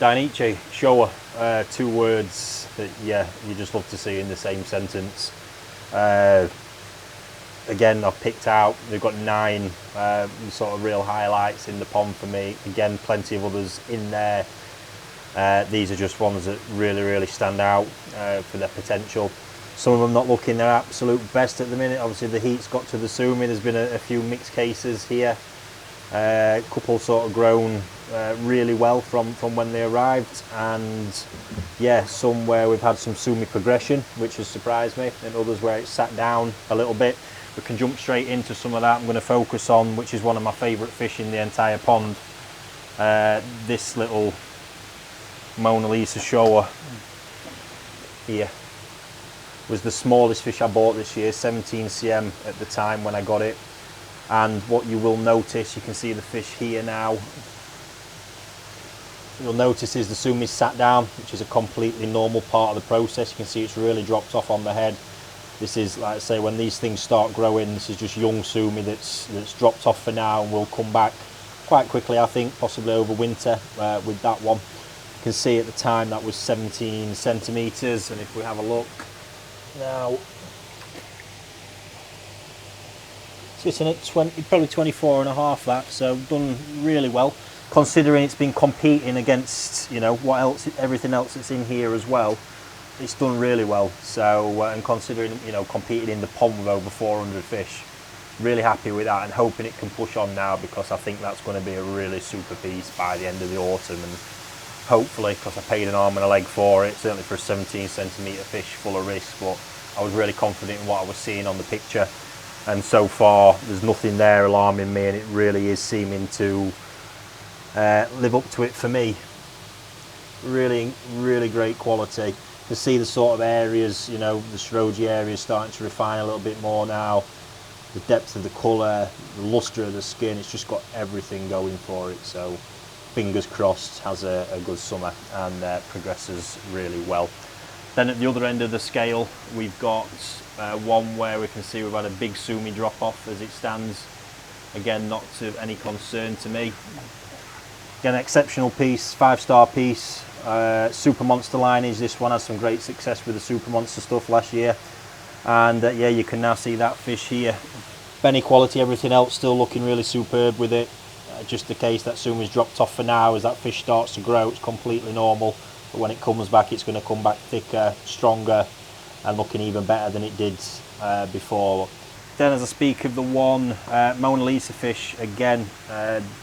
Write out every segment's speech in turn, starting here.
Dainichi, Showa, two words that, yeah, you just love to see in the same sentence. Again, I've picked out, they've got 9 sort of real highlights in the pond for me. Again, plenty of others in there. These are just ones that really stand out for their potential. Some of them not looking their absolute best at the minute. Obviously the heat's got to the Sumi. There's been a few mixed cases here. A couple sort of grown really well from when they arrived, and yeah, some where we've had some Sumi progression, which has surprised me, and others where it's sat down a little bit. We can jump straight into some of that. I'm going to focus on, which is one of my favourite fish in the entire pond, this little Mona Lisa Showa here. Was the smallest fish I bought this year, 17 cm at the time when I got it. And what you will notice, you can see the fish here now. You'll notice is the Sumi's sat down, which is a completely normal part of the process. You can see it's really dropped off on the head. This is, like I say, when these things start growing, this is just young Sumi that's dropped off for now and will come back quite quickly, I think, possibly over winter with that one. You can see at the time that was 17 centimetres, and if we have a look now, sitting at 20, probably 24 and a half, that, so done really well, considering it's been competing against, you know, what else, everything else that's in here as well. It's done really well. So and considering, you know, competing in the pond with over 400 fish, really happy with that, and hoping it can push on now, because I think that's going to be a really super piece by the end of the autumn. And hopefully, because I paid an arm and a leg for it, certainly for a 17 centimetre fish full of risk, but I was really confident in what I was seeing on the picture. And so far, there's nothing there alarming me, and it really is seeming to live up to it for me. Really great quality. You can see the sort of areas, you know, the Strogi area is starting to refine a little bit more now. The depth of the colour, the lustre of the skin, it's just got everything going for it. So fingers crossed, has a good summer and progresses really well. Then at the other end of the scale, we've got one where we can see we've had a big Sumi drop off as it stands. Again, not of any concern to me. Again, exceptional piece, 5-star piece, super monster lineage. This one has some great success with the super monster stuff last year. And yeah, you can now see that fish here. Benny quality, everything else still looking really superb with it. Just the case that Sumi's dropped off for now. As that fish starts to grow, it's completely normal. But when it comes back, it's going to come back thicker, stronger, and looking even better than it did before. Then as I speak of the one Mona Lisa fish, again,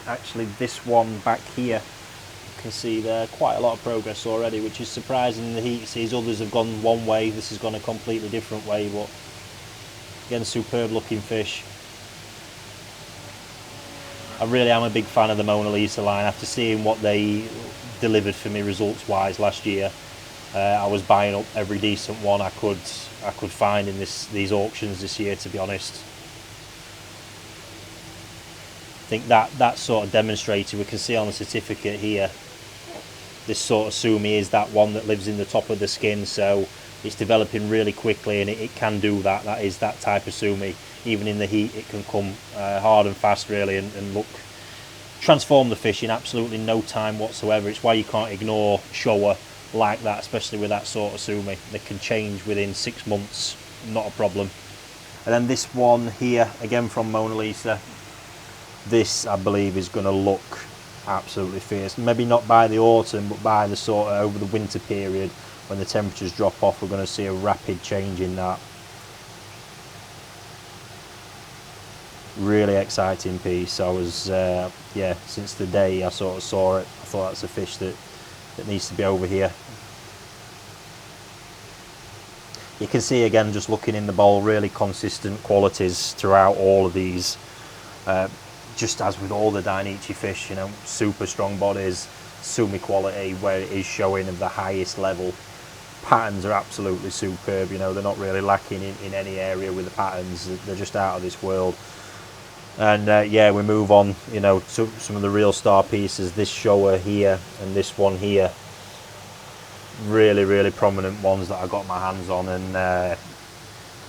actually this one back here, you can see there quite a lot of progress already, which is surprising in the heat. You see others have gone one way, this has gone a completely different way, but again, superb looking fish. I really am a big fan of the Mona Lisa line. After seeing what they delivered for me results wise last year, I was buying up every decent one I could find in these auctions this year, to be honest. I think that sort of demonstrated, we can see on the certificate here, this sort of Sumi is that one that lives in the top of the skin, so it's developing really quickly, and it can do that. That is that type of Sumi. Even in the heat, it can come hard and fast really, and transform the fish in absolutely no time whatsoever. It's why you can't ignore Showa like that, especially with that sort of Sumi. They can change within 6 months, not a problem. And then this one here, again from Mona Lisa, this I believe is going to look absolutely fierce. Maybe not by the autumn, but by the sort of over the winter period, when the temperatures drop off, we're going to see a rapid change in that. Really exciting piece. I was yeah, since the day I sort of saw it, I thought that's a fish that needs to be over here. You can see again, just looking in the bowl, really consistent qualities throughout all of these. Just as with all the Dainichi fish, you know, super strong bodies, Sumi quality where it is showing of the highest level. Patterns are absolutely superb, you know, they're not really lacking in any area with the patterns. They're just out of this world. And yeah, we move on, you know, to some of the real star pieces. This Showa here and this one here, really prominent ones that I got my hands on, and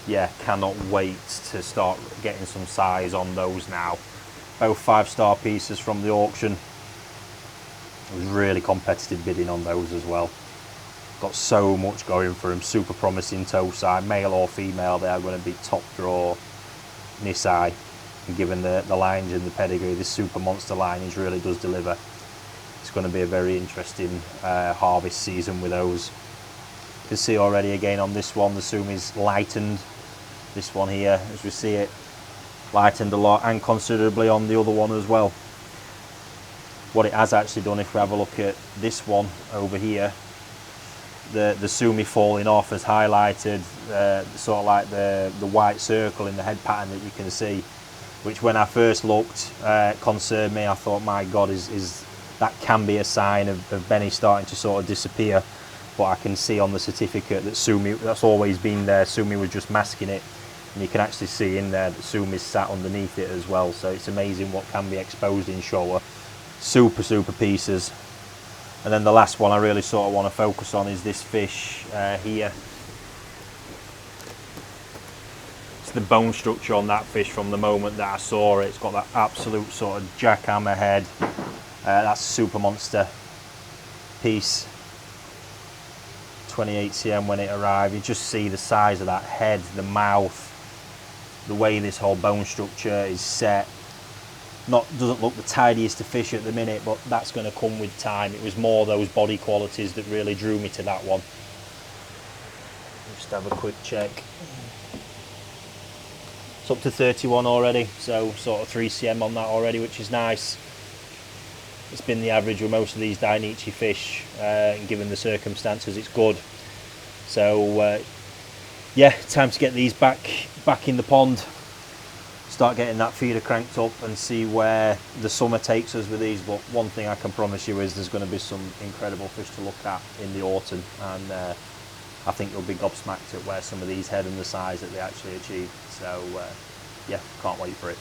yeah, cannot wait to start getting some size on those now. Both 5-star pieces from the auction. It was really competitive bidding on those as well. Got so much going for him. Super promising toe side, male or female. They are going to be top draw Nisai. And given the lineage and the pedigree, this super monster lineage really does deliver. It's going to be a very interesting harvest season with those. You can see already again on this one, the Sumi's lightened. This one here, as we see it, lightened a lot, and considerably on the other one as well. What it has actually done, if we have a look at this one over here, the Sumi falling off has highlighted sort of like the white circle in the head pattern that you can see, which when I first looked concerned me. I thought, my God, is that can be a sign of Benny starting to sort of disappear. But I can see on the certificate that Sumi, that's always been there. Sumi was just masking it, and you can actually see in there that Sumi's sat underneath it as well. So it's amazing what can be exposed in Showa. Super pieces. And then the last one I really sort of want to focus on is this fish here. It's the bone structure on that fish from the moment that I saw it. It's got that absolute sort of jackhammer head. That's a super monster piece. 28 cm when it arrived. You just see the size of that head, the mouth, the way this whole bone structure is set. Doesn't look the tidiest of fish at the minute, but that's going to come with time. It was more those body qualities that really drew me to that one. Just have a quick check. It's up to 31 already, so sort of 3 cm on that already, which is nice. It's been the average with most of these Dainichi fish, and given the circumstances, it's good. So yeah, time to get these back in the pond. Start getting that feeder cranked up and see where the summer takes us with these. But one thing I can promise you is there's going to be some incredible fish to look at in the autumn, and I think you'll be gobsmacked at where some of these head and the size that they actually achieve. So yeah, can't wait for it.